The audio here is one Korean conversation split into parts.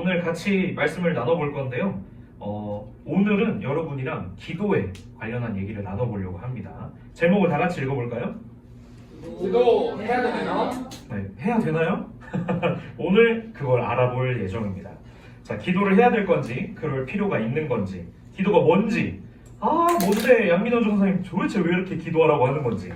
오늘 같이 말씀을 나눠볼 건데요. 오늘은 여러분이랑 기도에 관련한 얘기를 나눠보려고 합니다. 제목을 다 같이 읽어볼까요? 기도 해야 되나요? 네, 해야 되나요? 오늘 그걸 알아볼 예정입니다. 자, 기도를 해야 될 건지, 그럴 필요가 있는 건지, 기도가 뭔지, 뭔데 양민호 전사님 도대체 왜 이렇게 기도하라고 하는 건지,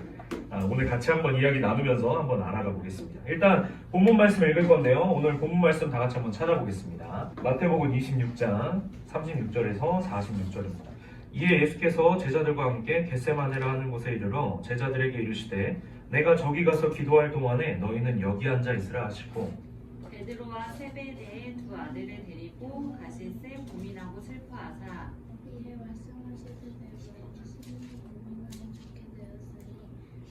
오늘 같이 한번 이야기 나누면서 한번 알아가 보겠습니다. 일단 본문 말씀 읽을 건데요. 오늘 본문 말씀 다 같이 한번 찾아보겠습니다. 마태복음 26장 36절에서 46절입니다. 이에 예수께서 제자들과 함께 겟세마네라 하는 곳에 이르러 제자들에게 이르시되 내가 저기 가서 기도할 동안에 너희는 여기 앉아 있으라 하시고 베드로와 세베대의 두 아들을 데리고 가실새 고민하고 슬퍼하사 이에 말씀하시되 내가 하시는 고민하면 좋게 되었으니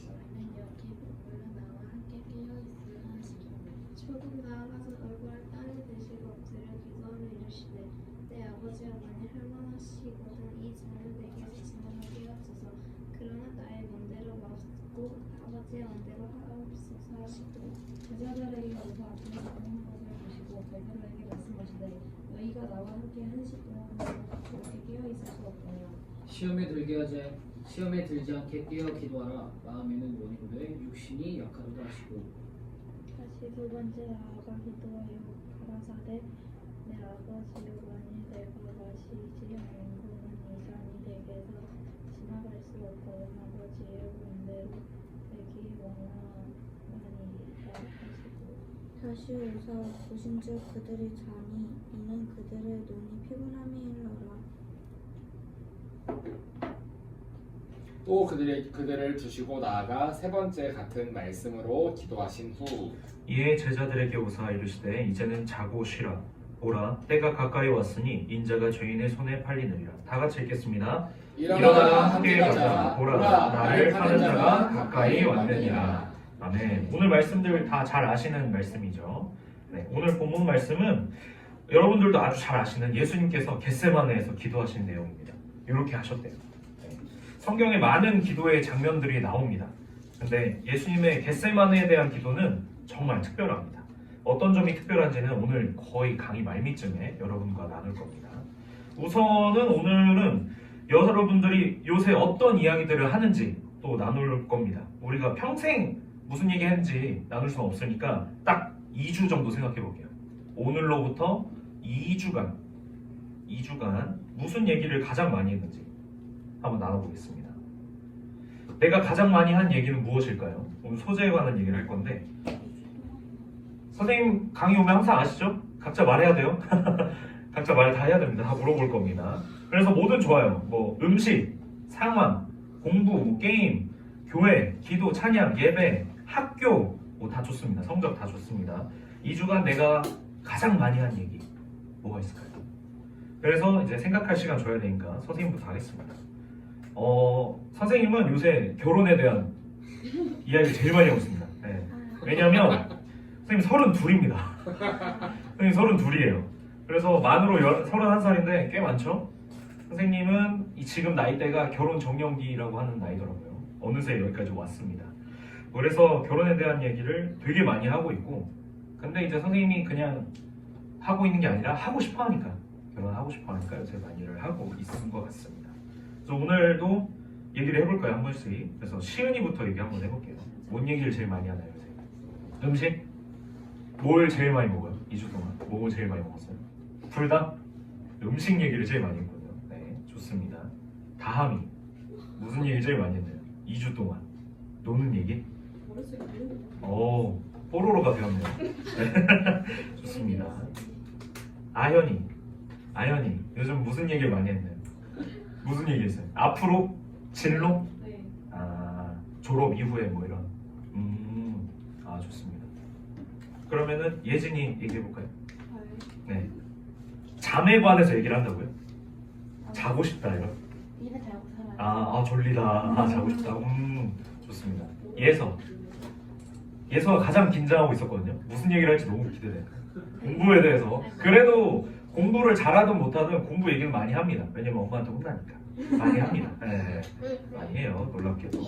너희는 여기 머물러 나와 함께 깨어 있으라 하시고 조금 나아가서 얼굴을 땅에 대시고 엎드려 기도하며 이르시되 내 아버지 하나님 할만하시거든 이 잔을 내게서 지나가게 하소서 그러나 나의 맘대로 마시고 아버지의 맘대로 하옵소서 하시고 제자들에게 가서 앞에 나오는 것을 보시고 베드로에게 말씀하시되 너희가 나와 함께 한 시간 그렇게 깨어 있을 수 없나요? 시험에 들지 않게 깨어 기도하라. 마음에는 원이로되 육신이 약하도다 하시고 다시 두 번째 나아가 기도하여 가라사대 내 아버지여 만일 내가 마시지 않고는 이 잔이 내게서 지나갈 수 없거든 아버지의 원대로 되기 원하나이다 하시고 다시 오사 보신즉 그들이 자니 이는 그들의 눈이 피곤함이니라. 또 그들을 두시고 나아가 세 번째 같은 말씀으로 기도하신 후 이에 제자들에게 오사 이르시되 이제는 자고 쉬라. 보라 때가 가까이 왔으니 인자가 죄인의 손에 팔리느니라. 다 같이 읽겠습니다. 일어나라 함께 가자. 보라 나를 파는 자가 가까이 왔느니라. 아멘. 오늘 말씀들 다 잘 아시는 말씀이죠. 네, 오늘 본문 말씀은 여러분들도 아주 잘 아시는 예수님께서 겟세마네에서 기도하신 내용입니다. 이렇게 하셨대요. 네. 성경에 많은 기도의 장면들이 나옵니다. 근데 예수님의 겟세마네에 대한 기도는 정말 특별합니다. 어떤 점이 특별한지는 오늘 거의 강의 말미쯤에 여러분과 나눌 겁니다. 우선은 오늘은 여러분들이 요새 어떤 이야기들을 하는지 또 나눌 겁니다. 우리가 평생 무슨 얘기 했는지 나눌 수는 없으니까 딱 2주 정도 생각해 볼게요. 오늘로부터 2주간 무슨 얘기를 가장 많이 했는지 한번 나눠보겠습니다. 내가 가장 많이 한 얘기는 무엇일까요? 오늘 소재에 관한 얘기를 할 건데 선생님 강의 오면 항상 아시죠? 각자 말해야 돼요. 각자 말 다 해야 됩니다. 다 물어볼 겁니다. 그래서 뭐든 좋아요. 뭐 음식, 상황, 공부, 게임, 교회, 기도, 찬양, 예배, 학교 뭐 다 좋습니다. 성적 다 좋습니다. 2주간 내가 가장 많이 한 얘기 뭐가 있을까요? 그래서 이제 생각할 시간 줘야 되니까 선생님부터 하겠습니다. 선생님은 요새 결혼에 대한 이야기 제일 많이 하고 있습니다. 네. 왜냐하면 선생님 32입니다. 선생님 32이에요. 그래서 만으로 31살인데 꽤 많죠? 선생님은 지금 나이대가 결혼 정년기라고 하는 나이더라고요. 어느새 여기까지 왔습니다. 그래서 결혼에 대한 얘기를 되게 많이 하고 있고 근데 이제 선생님이 그냥 하고 있는 게 아니라 하고 싶어 하니까 결혼하고 싶어 하니까 요새 많이를 하고 있는 것 같습니다. 그래서 오늘도 얘기를 해볼까요? 한 번씩. 그래서 시은이부터 얘기 한번 해볼게요. 뭔 얘기를 제일 많이 하나요? 요새? 음식? 뭘 제일 많이 먹어요? 2주 동안 뭘 제일 많이 먹었어요? 둘 다? 음식 얘기를 제일 많이 했거든요. 네, 좋습니다. 다함이 무슨 얘기 제일 많이 했나요? 2주 동안 노는 얘기? 뽀로로가 되었네요. 네. 좋습니다. 아현이 요즘 무슨 얘기를 많이 했나요? 무슨 얘기 했어요? 앞으로? 진로? 네. 졸업 이후에 뭐 이런 좋습니다. 그러면은 예진이 얘기해볼까요? 네. 잠에 관해서 얘기를 한다고요? 자고 싶다 이런? 입에 달고 살아요. 졸리다. 자고 싶다. 좋습니다. 예서가 가장 긴장하고 있었거든요. 무슨 얘기를 할지 너무 기대돼요. 공부에 대해서. 그래도 공부를 잘하든 못하든 공부 얘기는 많이 합니다. 왜냐면 엄마한테 혼나니까. 많이 합니다. 네, 많이 해요. 놀랍게도.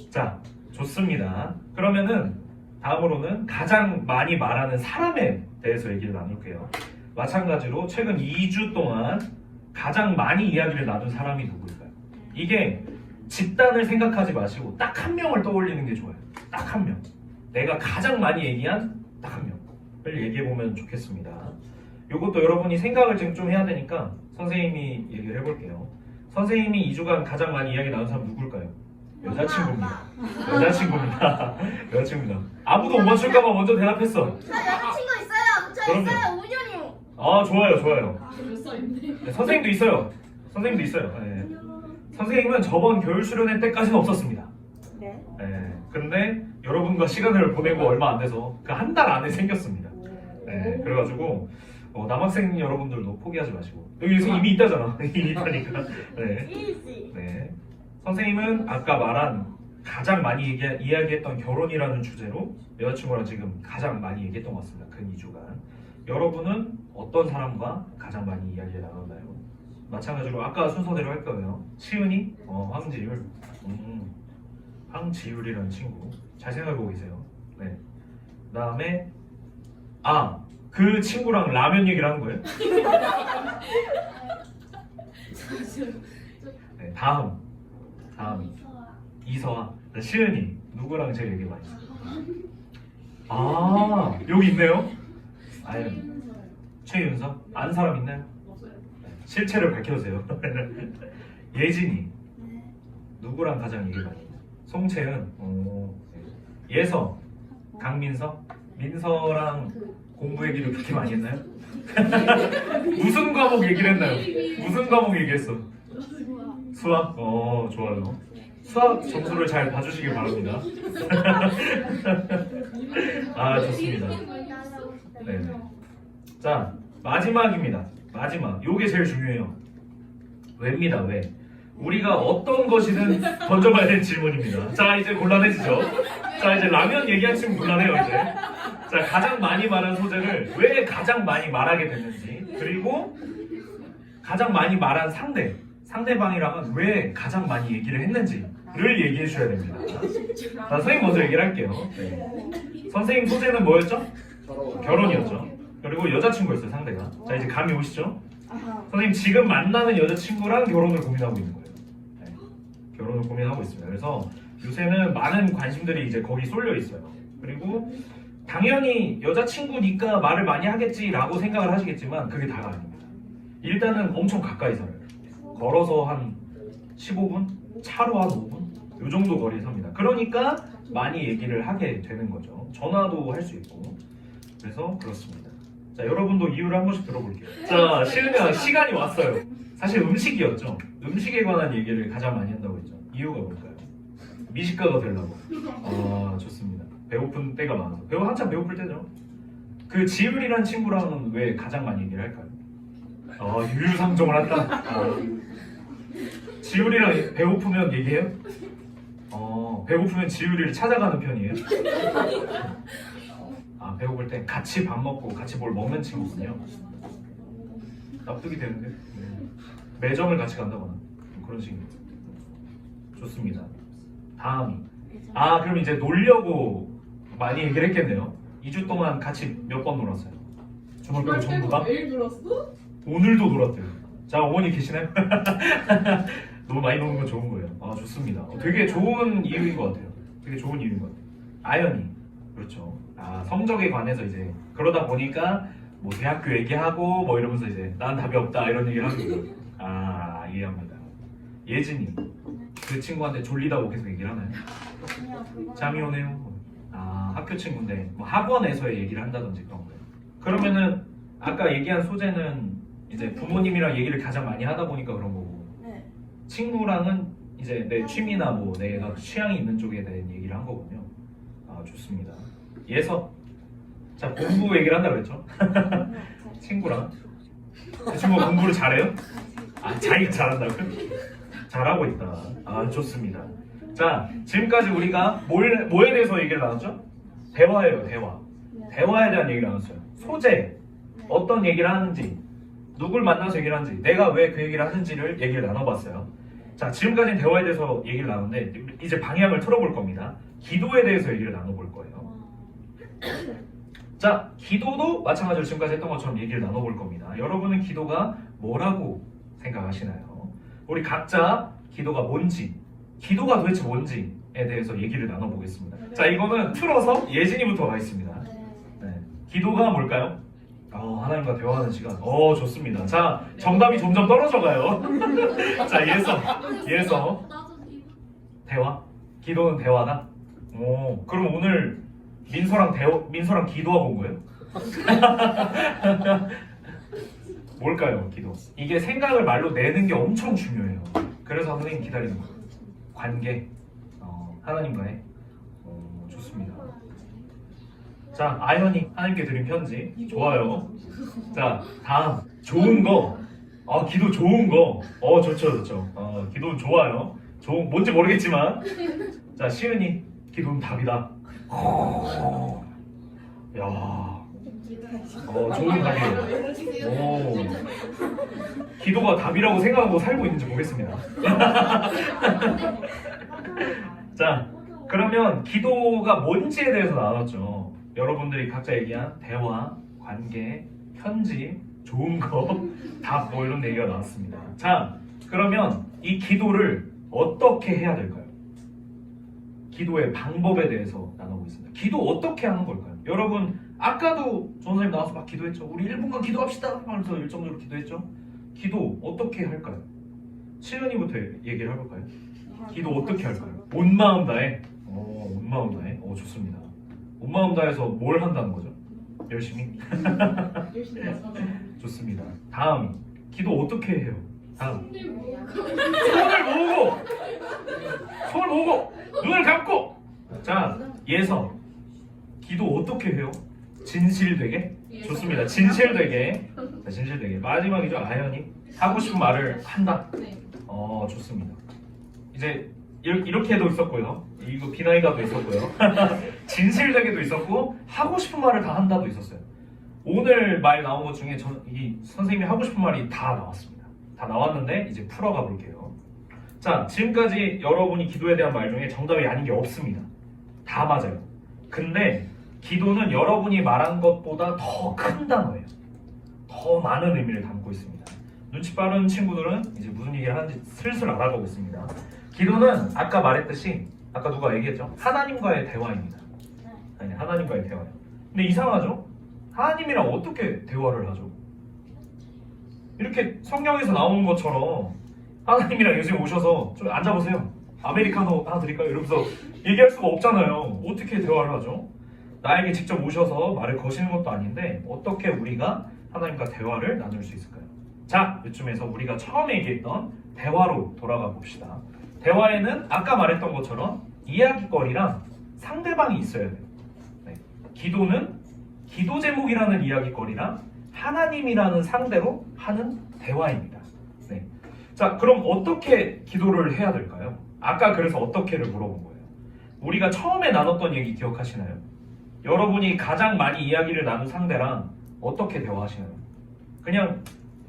자, 좋습니다. 그러면은 다음으로는 가장 많이 말하는 사람에 대해서 얘기를 나눌게요. 마찬가지로 최근 2주 동안 가장 많이 이야기를 나눈 사람이 누구일까요? 이게 집단을 생각하지 마시고 딱 한 명을 떠올리는 게 좋아요. 딱 한 명. 내가 가장 많이 얘기한 딱 한 명을 얘기해보면 좋겠습니다. 이것도 여러분이 생각을 지금 좀 해야 되니까 선생님이 얘기를 해볼게요. 선생님이 2주간 가장 많이 이야기 나눈 사람 누굴까요? 여자친구입니다. 여자친구입니다. 여자친구입니다. 아무도 못 맞출까봐 먼저 대답했어. 저 여자친구 있어요. 저 그럼요. 있어요. 우연히. 아, 좋아요, 좋아요. 몇살 있네. 네, 선생님도 있어요. 선생님도 있어요. 네. 선생님은 저번 겨울 수련회 때까지는 없었습니다. 네. 네. 근데 여러분과 시간을 보내고 얼마 안 돼서 그 한 달 안에 생겼습니다. 네. 그래가지고 남학생 여러분들도 포기하지 마시고 여기 이미 있다잖아. 이미 있다니까. 네. 이지. 네. 선생님은 아까 말한 가장 많이 이야기했던 결혼이라는 주제로 여자친구랑 지금 가장 많이 얘기했던 것 같습니다. 근 2주간. 여러분은 어떤 사람과 가장 많이 이야기를 나눴나요? 마찬가지로 아까 순서대로 할 거예요. 시은이, 황지율, 황지율이라는 친구 잘 생각해보고 계세요. 네. 그다음에 그 친구랑 라면 얘기를 하는 거예요? 네, 다음 이서아, 시은이 누구랑 제일 얘기 많이 했어요? 여기 있네요. 최윤서 아는 사람 있나요? 없어요. 실체를 밝혀주세요. 예진이 누구랑 가장 얘기 많이 했나요? 송채은, 예서, 강민서, 민서랑 공부 얘기를 그렇게 많이 했나요? 무슨 과목 얘기를 했나요? 무슨 과목 얘기했어? 수학? 좋아요. 수학 점수를 잘 봐주시길 바랍니다. 좋습니다. 네. 자, 마지막입니다. 마지막. 요게 제일 중요해요. 왜입니다, 왜? 우리가 어떤 것이든 던져봐야 되는 질문입니다. 자, 이제 곤란해지죠? 자, 이제 라면 얘기한 친구 곤란해요, 이제. 자, 가장 많이 말한 소재를 왜 가장 많이 말하게 됐는지, 그리고 가장 많이 말한 상대방이랑은 왜 가장 많이 얘기를 했는지를 얘기해 주셔야 됩니다. 자, 선생님 먼저 얘기를 할게요. 네. 선생님 소재는 뭐였죠? 결혼이었죠. 그리고 여자친구였어요, 상대가. 자, 이제 감이 오시죠? 선생님 지금 만나는 여자친구랑 결혼을 고민하고 있는 거예요. 네. 결혼을 고민하고 있습니다. 그래서 요새는 많은 관심들이 이제 거기 쏠려 있어요. 그리고 당연히 여자친구니까 말을 많이 하겠지라고 생각을 하시겠지만 그게 다가 아닙니다. 일단은 엄청 가까이 살아요. 걸어서 한 15분? 차로 한 5분? 이 정도 거리에 삽니다. 그러니까 많이 얘기를 하게 되는 거죠. 전화도 할 수 있고. 그래서 그렇습니다. 자, 여러분도 이유를 한 번씩 들어볼게요. 자, 시은이가 시간이 왔어요. 사실 음식이었죠. 음식에 관한 얘기를 가장 많이 한다고 했죠. 이유가 뭘까요? 미식가가 되려고. 좋습니다. 배고픈 때가 많아서. 한참 배고플 때죠. 그 지율이란 친구랑은 왜 가장 많이 얘기를 할까요? 유유상종을 한다. 지율이랑 배고프면 얘기해요? 배고프면 지율이를 찾아가는 편이에요? 배고플 때 같이 밥 먹고 같이 뭘 먹는 친구군요. 납득이 되는데. 네. 매점을 같이 간다거나 그런 식입니다. 좋습니다. 다음이 그럼 이제 놀려고 많이 얘기를 했겠네요. 2주 동안 같이 몇 번 놀았어요? 주말 빼고 전부 다? 매일 들었어? 오늘도 놀았대요. 자, 어머니 계시나요? 너무 많이 노는 건 좋은 거예요. 좋습니다. 되게 좋은 이유인 것 같아요. 되게 좋은 이유인 것 같아요. 아연이 그렇죠. 성적에 관해서 이제 그러다 보니까 뭐 대학교 얘기하고 뭐 이러면서 이제 난 답이 없다 이런 얘기를 하는 거예요. 이해합니다. 예진이 그 친구한테 졸리다고 계속 얘기를 하나요? 잠이 오네요. 학교 친구인데 뭐 학원에서의 얘기를 한다든지 그런 거예요. 그러면은 아까 얘기한 소재는 이제 부모님이랑 얘기를 가장 많이 하다 보니까 그런 거고, 네. 친구랑은 이제 내 취미나 뭐 내가 취향이 있는 쪽에 대한 얘기를 한 거군요. 좋습니다. 예서, 자, 공부 얘기를 한다고 그랬죠? 친구랑 그 친구가 공부를 잘해요? 자기가 잘한다고요? 잘하고 있다. 좋습니다. 자, 지금까지 우리가 뭐에 대해서 얘기를 나눴죠? 대화예요, 대화. 대화에 대한 얘기를 나눴어요. 소재, 어떤 얘기를 하는지, 누굴 만나서 얘기를 하는지, 내가 왜 그 얘기를 하는지를 얘기를 나눠봤어요. 자, 지금까지는 대화에 대해서 얘기를 나눴는데 이제 방향을 틀어볼 겁니다. 기도에 대해서 얘기를 나눠볼 거예요. 자, 기도도 마찬가지로 지금까지 했던 것처럼 얘기를 나눠볼 겁니다. 여러분은 기도가 뭐라고 생각하시나요? 우리 각자 기도가 뭔지, 기도가 도대체 뭔지에 대해서 얘기를 나눠보겠습니다. 자, 이거는 풀어서 예진이부터 가겠습니다. 네. 기도가 뭘까요? 하나님과 대화하는 시간. 좋습니다. 자, 정답이 점점 떨어져가요. 자, 예서. 나도 이거. 대화? 기도는 대화다? 그럼 오늘 민서랑 기도하고 온 거예요? 뭘까요, 기도? 이게 생각을 말로 내는 게 엄청 중요해요. 그래서 선생님 기다리는 거예요. 관계, 하나님과의. 좋습니다. 자, 아연이 하나님께 드린 편지. 좋아요. 자, 다음. 좋은 거. 기도 좋은 거. 좋죠. 기도는 좋아요. 뭔지 모르겠지만. 자, 시은이. 기도는 답이다. 야, 좋은 답이에요. 기도가 답이라고 생각하고 살고 있는지 보겠습니다. 자, 그러면 기도가 뭔지에 대해서 나눴죠. 여러분들이 각자 얘기한 대화, 관계, 편지, 좋은 거, 답 뭐 이런 얘기가 나왔습니다. 자, 그러면 이 기도를 어떻게 해야 될까요? 기도의 방법에 대해서 나눠보겠습니다. 기도 어떻게 하는 걸까요? 여러분, 아까도 전사님 나와서 막 기도했죠. 우리 1분간 기도합시다 하면서 열정적으로 기도했죠. 기도 어떻게 할까요? 시은이부터 얘기를 해볼까요? 기도 어떻게 할까요? 온 마음 다해. 온 마음 다해. 좋습니다. 온 마음 다해서 뭘 한다는 거죠? 열심히? 좋습니다. 다음, 기도 어떻게 해요? 다음, 손을 모으고 눈을 감고. 자, 예서, 기도 어떻게 해요? 진실되게? 좋습니다. 진실되게. 자, 진실되게. 마지막이죠. 아연이 하고 싶은 말을 한다. 좋습니다. 이제 이렇게도 있었고요. 이거 비나이가도 있었고요. 진실되게도 있었고 하고 싶은 말을 다 한다도 있었어요. 오늘 말 나온 것 중에 이 선생님이 하고 싶은 말이 다 나왔습니다. 다 나왔는데 이제 풀어가 볼게요. 자, 지금까지 여러분이 기도에 대한 말 중에 정답이 아닌 게 없습니다. 다 맞아요. 근데 기도는 여러분이 말한 것보다 더 큰 단어예요. 더 많은 의미를 담고 있습니다. 눈치 빠른 친구들은 이제 무슨 얘기를 하는지 슬슬 알아가고 있습니다. 기도는 아까 말했듯이, 아까 누가 얘기했죠? 하나님과의 대화입니다. 아니, 하나님과의 대화예요. 근데 이상하죠? 하나님이랑 어떻게 대화를 하죠? 이렇게 성경에서 나오는 것처럼 하나님이랑 요즘 오셔서 좀 앉아보세요. 아메리카노 하나 드릴까요? 이러면서 얘기할 수가 없잖아요. 어떻게 대화를 하죠? 나에게 직접 오셔서 말을 거시는 것도 아닌데 어떻게 우리가 하나님과 대화를 나눌 수 있을까요? 자, 이쯤에서 우리가 처음에 얘기했던 대화로 돌아가 봅시다. 대화에는 아까 말했던 것처럼 이야기거리랑 상대방이 있어야 돼요. 네. 기도는 기도 제목이라는 이야기거리랑 하나님이라는 상대로 하는 대화입니다. 네. 자, 그럼 어떻게 기도를 해야 될까요? 아까 그래서 어떻게를 물어본 거예요. 우리가 처음에 나눴던 얘기 기억하시나요? 여러분이 가장 많이 이야기를 나눈 상대랑 어떻게 대화하시나요? 그냥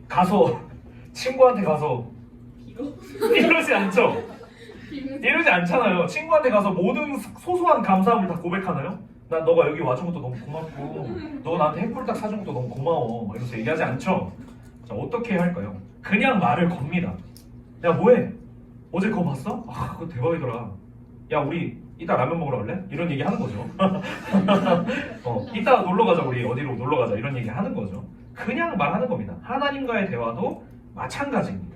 가서 친구한테 가서 이러지 않죠? 이러지 않잖아요. 친구한테 가서 모든 소소한 감사함을 다 고백하나요? 난 너가 여기 와준 것도 너무 고맙고 너 나한테 햇불딱 사준 것도 너무 고마워 이러면서 얘기하지 않죠? 자, 어떻게 할까요? 그냥 말을 겁니다. 야, 뭐해? 어제 그거 봤어? 아, 그거 대박이더라. 야, 우리 이따 라면 먹으러 갈래? 이런 얘기 하는 거죠. 이따 놀러 가자, 우리 어디로 놀러 가자 이런 얘기 하는 거죠. 그냥 말하는 겁니다. 하나님과의 대화도 마찬가지입니다.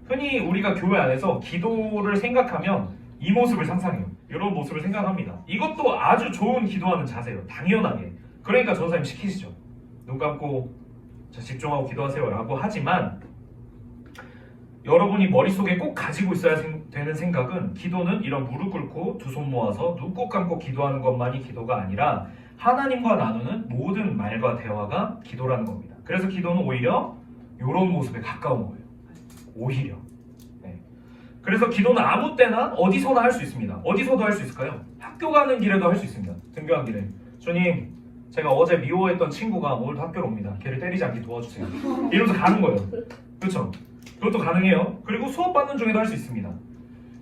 흔히 우리가 교회 안에서 기도를 생각하면 이 모습을 상상해요. 이런 모습을 생각합니다. 이것도 아주 좋은 기도하는 자세예요. 당연하게. 그러니까 전사님 시키시죠. 눈 감고 자, 집중하고 기도하세요 라고 하지만 여러분이 머릿속에 꼭 가지고 있어야 되는 생각은 기도는 이런 무릎 꿇고 두 손 모아서 눈 꼭 감고 기도하는 것만이 기도가 아니라 하나님과 나누는 모든 말과 대화가 기도라는 겁니다. 그래서 기도는 오히려 이런 모습에 가까운 거예요. 오히려. 네. 그래서 기도는 아무 때나 어디서나 할 수 있습니다. 어디서도 할 수 있을까요? 학교 가는 길에도 할 수 있습니다. 등교한 길에. 주님, 제가 어제 미워했던 친구가 오늘도 학교로 옵니다. 걔를 때리지 않게 도와주세요. 이러면서 가는 거예요. 그렇죠? 그것도 가능해요. 그리고 수업 받는 중에도 할 수 있습니다.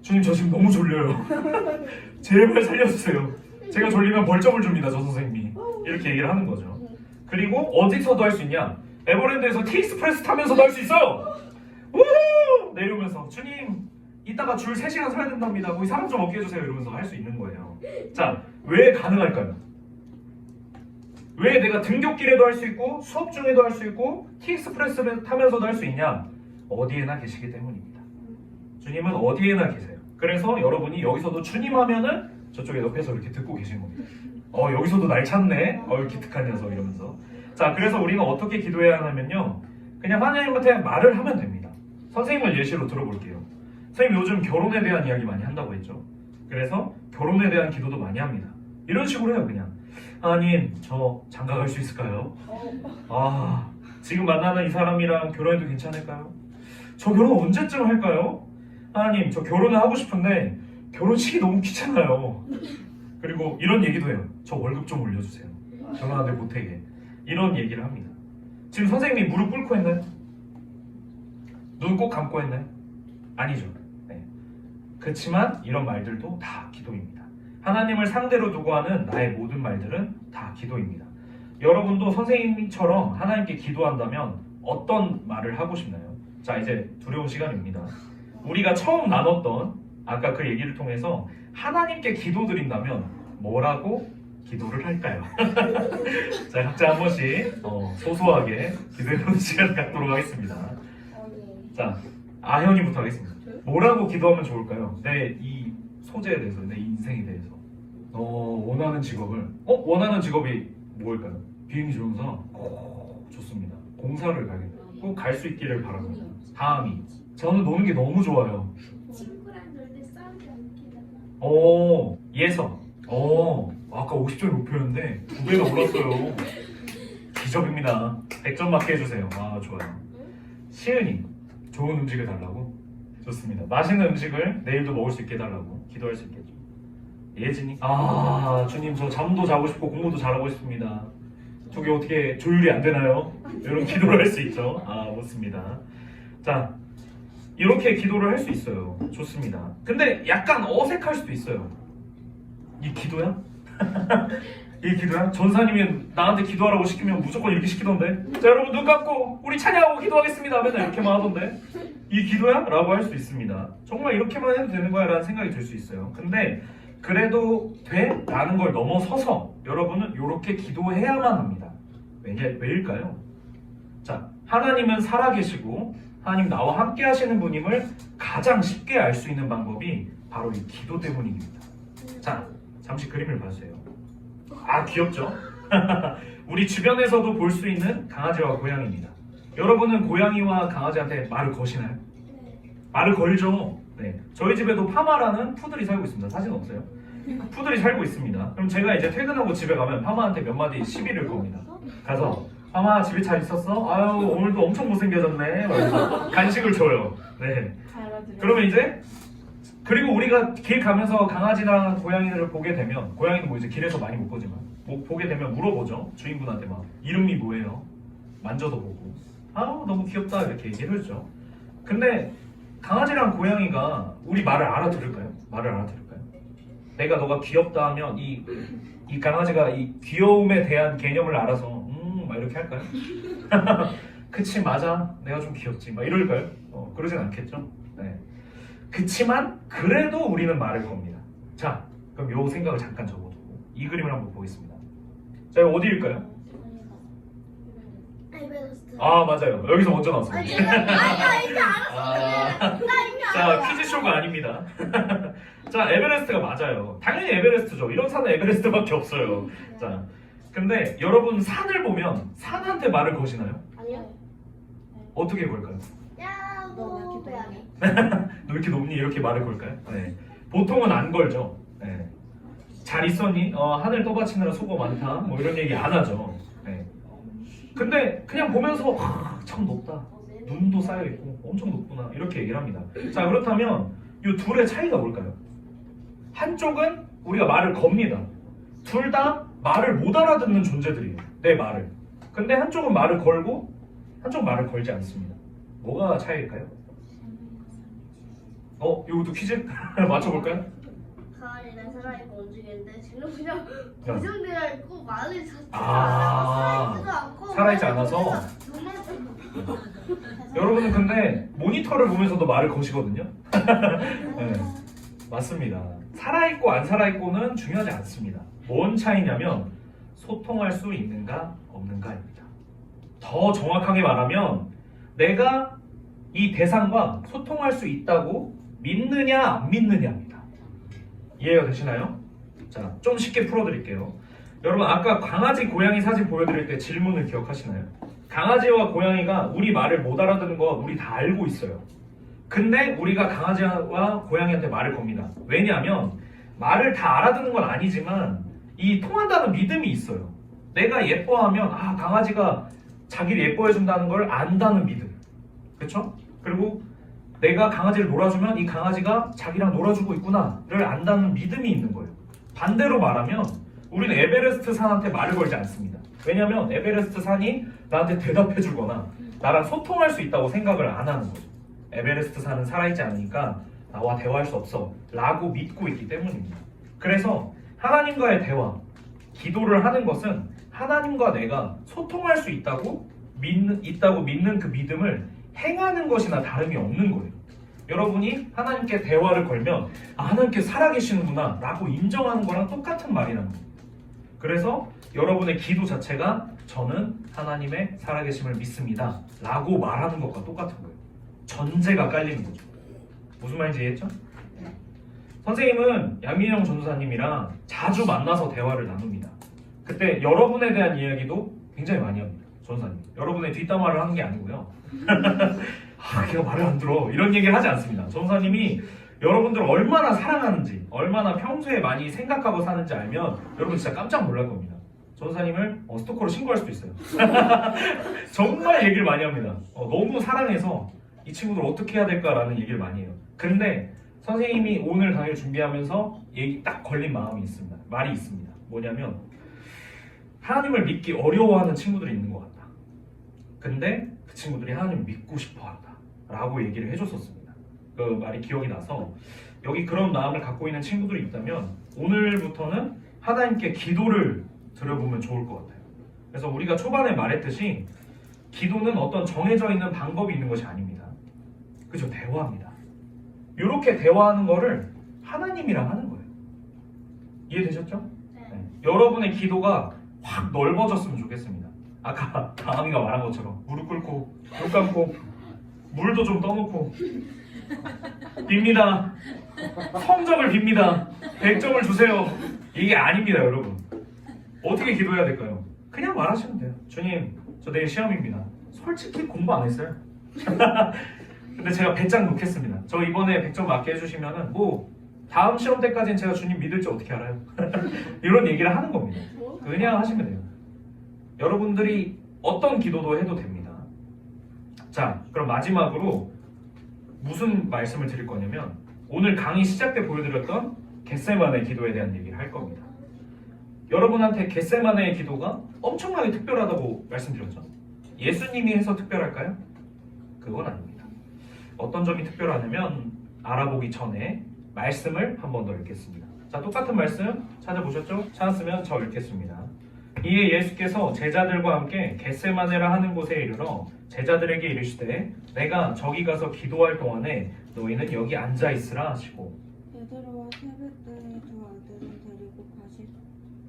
주님, 저 지금 너무 졸려요. 제발 살려주세요. 제가 졸리면 벌점을 줍니다, 저 선생님이. 이렇게 얘기를 하는 거죠. 그리고 어디서도 할 수 있냐? 에버랜드에서 티익스프레스 타면서도 할 수 있어요. 우! 내려오면서 주님 이따가 줄 3시간 서야 된답니다. 거기 사람 좀 없게 해주세요. 이러면서 할 수 있는 거예요. 자, 왜 가능할까요? 왜 내가 등굣길에도 할 수 있고 수업 중에도 할 수 있고 티익스프레스를 타면서도 할 수 있냐? 어디에나 계시기 때문입니다. 주님은 어디에나 계세요. 그래서 여러분이 여기서도 주님 하면은 저쪽에 옆에서 이렇게 듣고 계신 겁니다. 여기서도 날 찾네. 기특한 녀석 이러면서. 자, 그래서 우리는 어떻게 기도해야 하냐면요. 그냥 하나님한테 말을 하면 됩니다. 선생님을 예시로 들어볼게요. 선생님 요즘 결혼에 대한 이야기 많이 한다고 했죠. 그래서 결혼에 대한 기도도 많이 합니다. 이런 식으로 해요. 그냥 하나님 저 장가 갈 수 있을까요? 지금 만나는 이 사람이랑 결혼해도 괜찮을까요? 저 결혼 언제쯤 할까요? 하나님 저 결혼을 하고 싶은데 결혼식이 너무 귀찮아요. 그리고 이런 얘기도 해요. 저 월급 좀 올려주세요. 결혼하는데 못하게. 이런 얘기를 합니다. 지금 선생님이 무릎 꿇고 했나요? 눈 꼭 감고 했나요? 아니죠. 네. 그렇지만 이런 말들도 다 기도입니다. 하나님을 상대로 두고 하는 나의 모든 말들은 다 기도입니다. 여러분도 선생님처럼 하나님께 기도한다면 어떤 말을 하고 싶나요? 자, 이제 두려운 시간입니다. 우리가 처음 나눴던 아까 그 얘기를 통해서 하나님께 기도드린다면 뭐라고 기도를 할까요? 자, 각자 한 번씩 소소하게 기도해보는 시간을 갖도록 하겠습니다. 자, 아현이부터 하겠습니다. 뭐라고 기도하면 좋을까요? 내 이 소재에 대해서, 내 인생에 대해서. 원하는 직업을 원하는 직업이 뭘까요? 비행기 조종사? 좋습니다. 공사를 가겠다. 꼭 갈 수 있기를 바랍니다. 다음이 저는 노는 게 너무 좋아요. 친구랑 놀 때 싸우지 않게 예서. 아까 50점이 목표였는데 2배가 올랐어요. 기적입니다. 100점 맞게 해주세요. 좋아요. 시은이 좋은 음식을 달라고? 좋습니다. 맛있는 음식을 내일도 먹을 수 있게 해달라고 기도할 수 있겠죠. 예진이 주님 저 잠도 자고 싶고 공부도 잘하고 싶습니다. 저게 어떻게 조율이 안 되나요? 이런 기도를 할 수 있죠. 좋습니다. 자, 이렇게 기도를 할 수 있어요. 좋습니다. 근데 약간 어색할 수도 있어요. 이 기도야? 이 기도야? 전사님이 나한테 기도하라고 시키면 무조건 이렇게 시키던데. 자, 여러분 눈 감고 우리 찬양하고 기도하겠습니다. 맨날 이렇게만 하던데. 이 기도야? 라고 할 수 있습니다. 정말 이렇게만 해도 되는 거야? 라는 생각이 들 수 있어요. 근데 그래도 돼? 라는 걸 넘어서서 여러분은 이렇게 기도해야만 합니다. 왜일까요? 자, 하나님은 살아계시고 하나님 나와 함께 하시는 분임을 가장 쉽게 알 수 있는 방법이 바로 이 기도 때문입니다. 자, 잠시 그림을 봐주세요. 귀엽죠? 우리 주변에서도 볼 수 있는 강아지와 고양이입니다. 여러분은 고양이와 강아지한테 말을 거시나요? 말을 걸죠. 네, 저희 집에도 파마라는 푸들이 살고 있습니다. 사진 없어요? 푸들이 살고 있습니다. 그럼 제가 이제 퇴근하고 집에 가면 파마한테 몇 마디 시비를 겁니다. 가서 파마 집에 잘 있었어? 아유 오늘도 엄청 못생겨졌네. 간식을 줘요. 네. 그러면 이제 그리고 우리가 길 가면서 강아지랑 고양이를 보게 되면 고양이는 뭐 이제 길에서 많이 못 보지만 보게 되면 물어보죠. 주인분한테 막 이름이 뭐예요? 만져도 보고 너무 귀엽다 이렇게 얘기를 해주죠. 근데 강아지랑 고양이가 우리 말을 알아들을까요? 말을 알아들을까요? 내가 너가 귀엽다 하면 이 강아지가 이 귀여움에 대한 개념을 알아서 막 이렇게 할까요? 그치 맞아 내가 좀 귀엽지 막 이럴까요? 그러진 않겠죠. 네. 그치만 그래도 우리는 말을 겁니다. 자, 그럼 요 생각을 잠깐 적어두고 이 그림을 한번 보겠습니다. 자, 이거 어디일까요? 에베레스트. 맞아요. 여기서 먼저 나왔어요. 이미 알았어. 나 이미 자, 알았어. 퀴즈쇼가 아닙니다. 자, 에베레스트가 맞아요. 당연히 에베레스트죠. 이런 산은 에베레스트밖에 없어요. 자, 근데 여러분 산을 보면 산한테 말을 거시나요? 아니요. 어떻게 걸까요? 야, 뭐 고양이. 너 이렇게 높니? 이렇게 말을 걸까요? 네. 보통은 안 걸죠. 네. 잘 있었니? 하늘 떠받치느라 수고 많다. 뭐 이런 얘기 안 하죠. 네. 근데 그냥 보면서 참 높다. 눈도 쌓여 있고 엄청 높구나. 이렇게 얘기를 합니다. 자, 그렇다면 이 둘의 차이가 뭘까요? 한쪽은 우리가 말을 겁니다. 둘 다 말을 못 알아듣는 존재들이에요. 내 말을. 근데 한쪽은 말을 걸고 한쪽은 말을 걸지 않습니다. 뭐가 차이일까요? 이것도 퀴즈? 맞춰볼까요? 가을이나 살아있고 움직이는데 지금 그냥 고정되어 있고 말이 자체가 아, 살아있지도 않고 살아있지 않아서? 정말 여러분은 근데 모니터를 보면서도 말을 거시거든요. 네, 맞습니다. 살아있고 안 살아있고는 중요하지 않습니다. 뭔 차이냐면 소통할 수 있는가 없는가입니다. 더 정확하게 말하면 내가 이 대상과 소통할 수 있다고 믿느냐 안 믿느냐입니다. 이해가 되시나요? 자, 좀 쉽게 풀어드릴게요. 여러분 아까 강아지 고양이 사진 보여드릴 때 질문을 기억하시나요? 강아지와 고양이가 우리 말을 못 알아듣는 거 우리 다 알고 있어요. 근데 우리가 강아지와 고양이한테 말을 겁니다. 왜냐하면 말을 다 알아듣는 건 아니지만 이 통한다는 믿음이 있어요. 내가 예뻐하면 아 강아지가 자기를 예뻐해준다는 걸 안다는 믿음. 그렇죠? 그리고 내가 강아지를 놀아주면 이 강아지가 자기랑 놀아주고 있구나를 안다는 믿음이 있는 거예요. 반대로 말하면 우리는 에베레스트 산한테 말을 걸지 않습니다. 왜냐하면 에베레스트 산이 나한테 대답해주거나 나랑 소통할 수 있다고 생각을 안 하는 거죠. 에베레스트 산은 살아있지 않으니까 나와 대화할 수 없어 라고 믿고 있기 때문입니다. 그래서 하나님과의 대화, 기도를 하는 것은 하나님과 내가 소통할 수 있다고 믿는 그 믿음을 행하는 것이나 다름이 없는 거예요. 여러분이 하나님께 대화를 걸면 아, 하나님께 살아계시는구나 라고 인정하는 거랑 똑같은 말이라는 거예요. 그래서 여러분의 기도 자체가 저는 하나님의 살아계심을 믿습니다 라고 말하는 것과 똑같은 거예요. 전제가 깔리는 거죠. 무슨 말인지 이해했죠? 선생님은 양민영 전도사님이랑 자주 만나서 대화를 나눕니다. 그때 여러분에 대한 이야기도 굉장히 많이 합니다. 전도사님. 여러분의 뒷담화를 하는 게 아니고요. 아, 걔가 말을 안 들어. 이런 얘기를 하지 않습니다. 전도사님이 여러분들을 얼마나 사랑하는지, 얼마나 평소에 많이 생각하고 사는지 알면 여러분 진짜 깜짝 놀랄 겁니다. 전도사님을 스토커로 신고할 수도 있어요. 정말 얘기를 많이 합니다. 너무 사랑해서 이 친구들 어떻게 해야 될까라는 얘기를 많이 해요. 근데 선생님이 오늘 강의를 준비하면서 얘기 딱 걸린 마음이 있습니다. 말이 있습니다. 뭐냐면 하나님을 믿기 어려워하는 친구들이 있는 것 같다. 근데 그 친구들이 하나님을 믿고 싶어한다 라고 얘기를 해줬었습니다. 그 말이 기억이 나서 여기 그런 마음을 갖고 있는 친구들이 있다면 오늘부터는 하나님께 기도를 드려보면 좋을 것 같아요. 그래서 우리가 초반에 말했듯이 기도는 어떤 정해져 있는 방법이 있는 것이 아닙니다. 그죠? 대화입니다. 이렇게 대화하는 거를 하나님이랑 하는 거예요. 이해되셨죠? 네. 여러분의 기도가 확 넓어졌으면 좋겠습니다. 아까 다음이가 말한 것처럼 무릎 꿇고 눈 감고 물도 좀 떠놓고 빕니다. 성적을 빕니다. 100점을 주세요. 이게 아닙니다, 여러분. 어떻게 기도해야 될까요? 그냥 말하시면 돼요. 주님, 저 내일 시험입니다. 솔직히 공부 안 했어요. 근데 제가 배짱 놓겠습니다. 저 이번에 100점 맞게 해주시면은 뭐 다음 시험 때까지는 제가 주님 믿을지 어떻게 알아요? 이런 얘기를 하는 겁니다. 그냥 하시면 돼요. 여러분들이 어떤 기도도 해도 됩니다. 자, 그럼 마지막으로 무슨 말씀을 드릴 거냐면 오늘 강의 시작 때 보여드렸던 겟세마네 기도에 대한 얘기를 할 겁니다. 여러분한테 겟세마네의 기도가 엄청나게 특별하다고 말씀드렸죠? 예수님이 해서 특별할까요? 그건 아닙니다. 어떤 점이 특별하냐면 알아보기 전에 말씀을 한 번 더 읽겠습니다. 자, 똑같은 말씀 찾아보셨죠? 찾았으면 저 읽겠습니다. 이에 예수께서 제자들과 함께 겟세마네라 하는 곳에 이르러 제자들에게 이르시되 내가 저기 가서 기도할 동안에 너희는 여기 앉아 있으라 하시고 베드로와 세베대의 두 아들을 데리고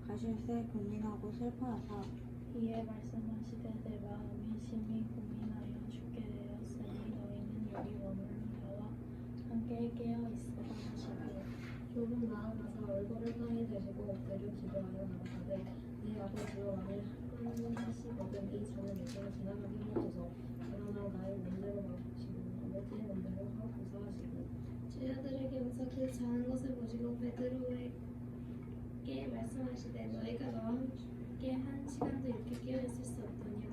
가실새 고민하고 슬퍼하사 이에 말씀하시되 내 마음이 심히 고민하여 죽게 되었으니 너희는 여기 머물러 나와 함께 깨어 있으라 하시고 조금 나아가서 얼굴을 땅에 대시고 엎드려 기도하여 나가되 내 아버지여 나를 하시거든 이 잔을 내게로 지나가게 하소서. 그러나 나의 맘대로 마시고 아버지의 맘대로 하옵소서 하시고 제자들에게 오서 그 자는 것을 보시고 베드로에게 말씀하시되 너희가 나와 함께 한 시간도 이렇게 깨어 있을 수 없더냐.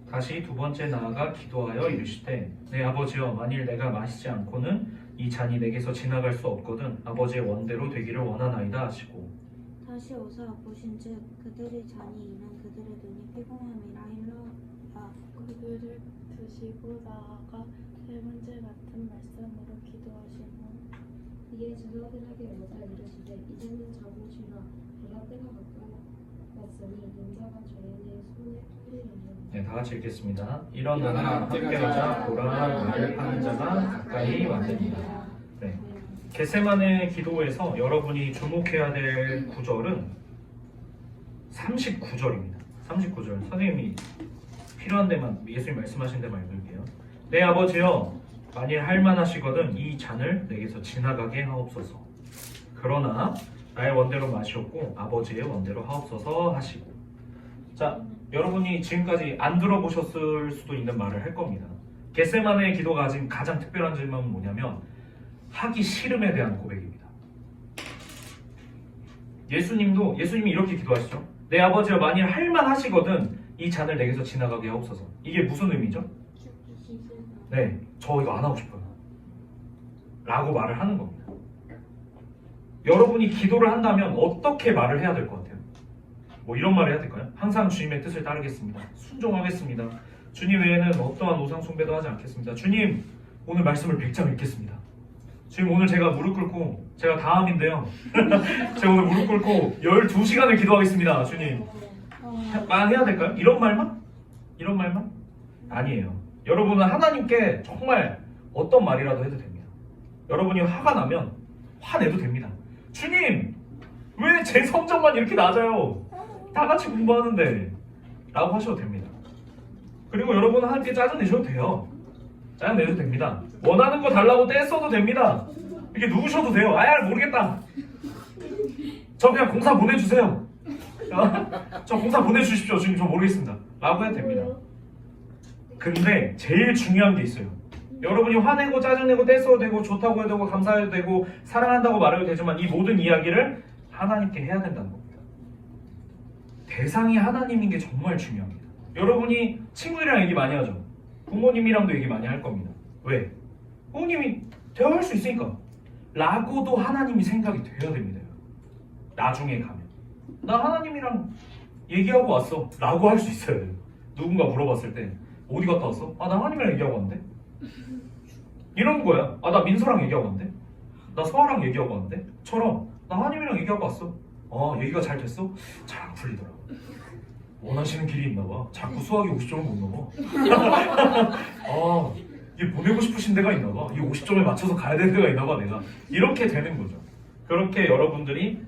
다시 두 번째 나아가 기도하여 이르시되 내 아버지여 만일 내가 마시지 않고는 이 잔이 내게서 지나갈 수 없거든 아버지의 원대로 되기를 원하나이다 하시고 다시 오사 보신즉 그들의 잔이 이면 그들의 눈이 피곤함이라 일러 그들을 두시고 나아가 세 번째 같은 말씀으로 기도하시고 이에 제자들에게 여자 이르시되 이제는 자고 쉬라 보라 때가 가까웠으니 인자가 죄인의 손에 풀리느니라. 네, 다 같이 읽겠습니다. 일어나라 함께 가자 보라 나를 파는 자가 가까이 왔느니라. 네. 겟세마네 기도에서 여러분이 주목해야 될 구절은 39절입니다. 39절. 선생님이 필요한 데만 예수님 말씀하신 데만 읽을게요. 내 아버지여 만일 할만하시거든 이 잔을 내게서 지나가게 하옵소서. 그러나 나의 원대로 마시옵고 아버지의 원대로 하옵소서 하시고. 자, 여러분이 지금까지 안 들어보셨을 수도 있는 말을 할 겁니다. 겟세마네의 기도가 지금 가장 특별한 점은 뭐냐면 하기 싫음에 대한 고백입니다. 예수님이 이렇게 기도하시죠. 내 아버지여 만일 할만하시거든 이 잔을 내게서 지나가게 하옵소서. 이게 무슨 의미죠? 네, 저 이거 안 하고 싶어요 라고 말을 하는 겁니다. 여러분이 기도를 한다면 어떻게 말을 해야 될 것 같아요? 뭐 이런 말을 해야 될까요? 항상 주님의 뜻을 따르겠습니다. 순종하겠습니다. 주님 외에는 어떠한 우상 숭배도 하지 않겠습니다. 주님 오늘 말씀을 100장 읽겠습니다. 지금 오늘 제가 무릎 꿇고 제가 다음인데요. 제가 오늘 무릎 꿇고 12시간을 기도하겠습니다. 주님 해야 될까요? 이런 말만? 이런 말만? 아니에요. 여러분은 하나님께 정말 어떤 말이라도 해도 됩니다. 여러분이 화가 나면 화내도 됩니다. 주님 왜 제 성적만 이렇게 낮아요? 다 같이 공부하는데 라고 하셔도 됩니다. 그리고 여러분은 하나님께 짜증내셔도 돼요. 짜증내셔도 됩니다. 원하는 거 달라고 떼써도 됩니다. 이렇게 누우셔도 돼요. 아야 모르겠다. 저 그냥 공사 보내주세요. 저 공사 보내주십시오. 지금 저 모르겠습니다. 라고 해도 됩니다. 근데 제일 중요한 게 있어요. 여러분이 화내고 짜증내고 떼써도 되고 좋다고 해도 되고 감사해도 되고 사랑한다고 말해도 되지만 이 모든 이야기를 하나님께 해야 된다는 겁니다. 대상이 하나님인 게 정말 중요합니다. 여러분이 친구들이랑 얘기 많이 하죠. 부모님이랑도 얘기 많이 할 겁니다. 왜? 부모님이 대화할 수 있으니까 라고도 하나님이 생각이 돼야 됩니다. 나중에 가면 나 하나님이랑 얘기하고 왔어 라고 할 수 있어야 돼요. 누군가 물어봤을 때 어디 갔다 왔어? 아 나 하나님이랑 얘기하고 왔는데? 이런 거야. 아 나 민서랑 얘기하고 왔는데? 나 서아랑 얘기하고 왔는데? 처럼 나 하나님이랑 얘기하고 왔어. 아 얘기가 잘 됐어? 잘 안 풀리더라고. 원하시는 길이 있나봐. 자꾸 수학이 50점을 못 넘어. 아 이게 보내고 싶으신 데가 있나봐. 이 50점에 맞춰서 가야 되는 데가 있나봐 내가. 이렇게 되는 거죠. 그렇게 여러분들이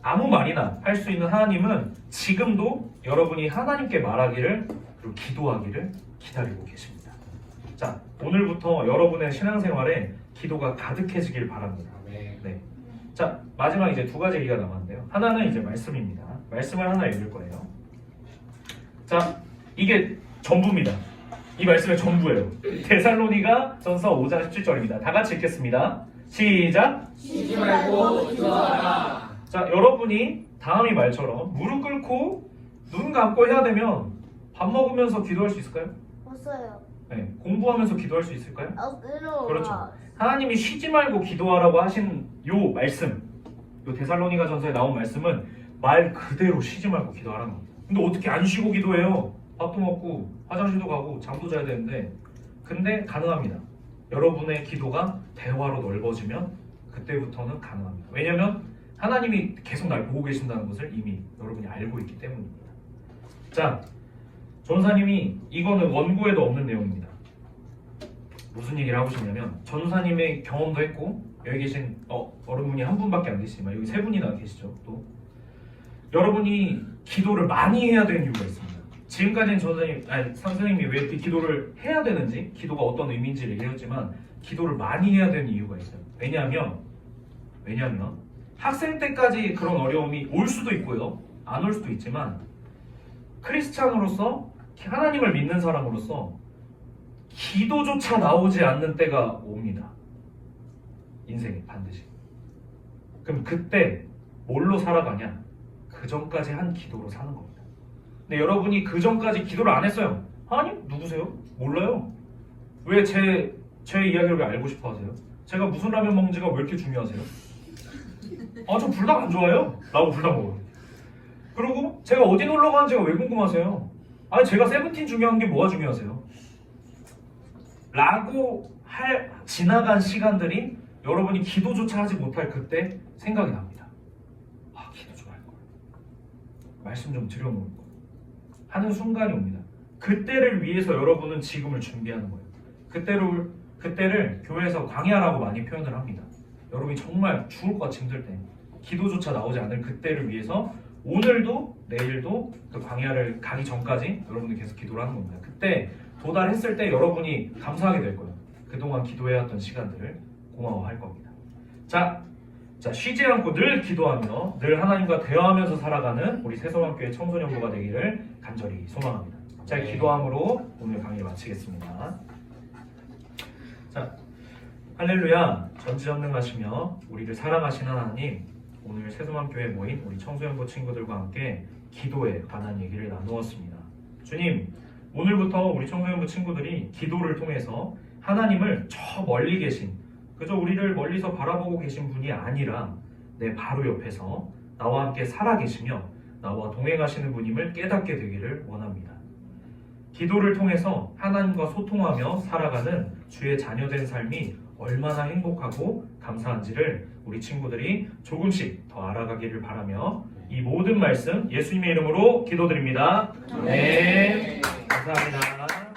아무 말이나 할 수 있는 하나님은 지금도 여러분이 하나님께 말하기를 그리고 기도하기를 기다리고 계십니다. 자, 오늘부터 여러분의 신앙생활에 기도가 가득해지길 바랍니다. 네. 자, 마지막 이제 두 가지 얘기가 남았는데요. 하나는 이제 말씀입니다. 말씀을 하나 읽을 거예요. 자, 이게 전부입니다. 이 말씀의 전부예요. 데살로니가 전서 5장 17절입니다. 다 같이 읽겠습니다. 시작! 쉬지 말고 기도하라. 자, 여러분이 다음이 말처럼 무릎 꿇고 눈 감고 해야 되면 밥 먹으면서 기도할 수 있을까요? 없어요. 네, 공부하면서 기도할 수 있을까요? 없어요. 그렇죠. 하나님이 쉬지 말고 기도하라고 하신 요 말씀, 요 데살로니가 전서에 나온 말씀은 말 그대로 쉬지 말고 기도하라는 겁니다. 근데 어떻게 안 쉬고 기도해요? 밥도 먹고 화장실도 가고 잠도 자야 되는데. 근데 가능합니다. 여러분의 기도가 대화로 넓어지면 그때부터는 가능합니다. 왜냐면 하나님이 계속 날 보고 계신다는 것을 이미 여러분이 알고 있기 때문입니다. 자, 전사님이 이거는 원고에도 없는 내용입니다. 무슨 얘기를 하고 싶냐면 전사님의 경험도 했고 여기 계신 여러분이 한 분밖에 안 계시지만 여기 세 분이나 계시죠. 또 여러분이 기도를 많이 해야 되는 이유가 있습니다. 지금까지는 선생님이 왜 이렇게 기도를 해야 되는지, 기도가 어떤 의미인지를 얘기했지만 기도를 많이 해야 되는 이유가 있어요. 왜냐하면 학생 때까지 그런 어려움이 올 수도 있고요, 안 올 수도 있지만 크리스찬으로서 하나님을 믿는 사람으로서 기도조차 나오지 않는 때가 옵니다. 인생에 반드시. 그럼 그때 뭘로 살아가냐? 그 전까지 한 기도로 사는 겁니다. 근데 여러분이 그 전까지 기도를 안 했어요. 하나님? 누구세요? 몰라요. 왜 제 이야기를 왜 알고 싶어 하세요? 제가 무슨 라면 먹는지가 왜 이렇게 중요하세요? 저 불닭 안 좋아해요? 라고 불닭 먹어요. 그리고 제가 어디 놀러 가는지가 왜 궁금하세요? 제가 세븐틴 중요한 게 뭐가 중요하세요? 라고 지나간 시간들이 여러분이 기도조차 하지 못할 그때 생각이 납니다. 아, 기도 좀 할 걸. 말씀 좀 드려놓을 걸. 하는 순간이 옵니다. 그때를 위해서 여러분은 지금을 준비하는 거예요. 그때를 교회에서 광야라고 많이 표현을 합니다. 여러분이 정말 죽을 것 같이 힘들 때, 기도조차 나오지 않을 그때를 위해서 오늘도 내일도 그 광야를 가기 전까지 여러분이 계속 기도를 하는 겁니다. 그때 도달했을 때 여러분이 감사하게 될 거예요. 그동안 기도해왔던 시간들을 고마워할 겁니다. 자, 쉬지 않고 늘 기도하며 늘 하나님과 대화하면서 살아가는 우리 새소망교회 청소년부가 되기를 간절히 소망합니다. 자, 기도함으로 오늘 강의를 마치겠습니다. 자, 할렐루야. 전지전능하시며 우리를 사랑하시는 하나님, 오늘 새소망교회에 모인 우리 청소년부 친구들과 함께 기도에 관한 얘기를 나누었습니다. 주님, 오늘부터 우리 청소년부 친구들이 기도를 통해서 하나님을 저 멀리 계신, 그저 우리를 멀리서 바라보고 계신 분이 아니라 내 바로 옆에서 나와 함께 살아계시며 나와 동행하시는 분임을 깨닫게 되기를 원합니다. 기도를 통해서 하나님과 소통하며 살아가는 주의 자녀된 삶이 얼마나 행복하고 감사한지를 우리 친구들이 조금씩 더 알아가기를 바라며 이 모든 말씀 예수님의 이름으로 기도드립니다. 네, 감사합니다.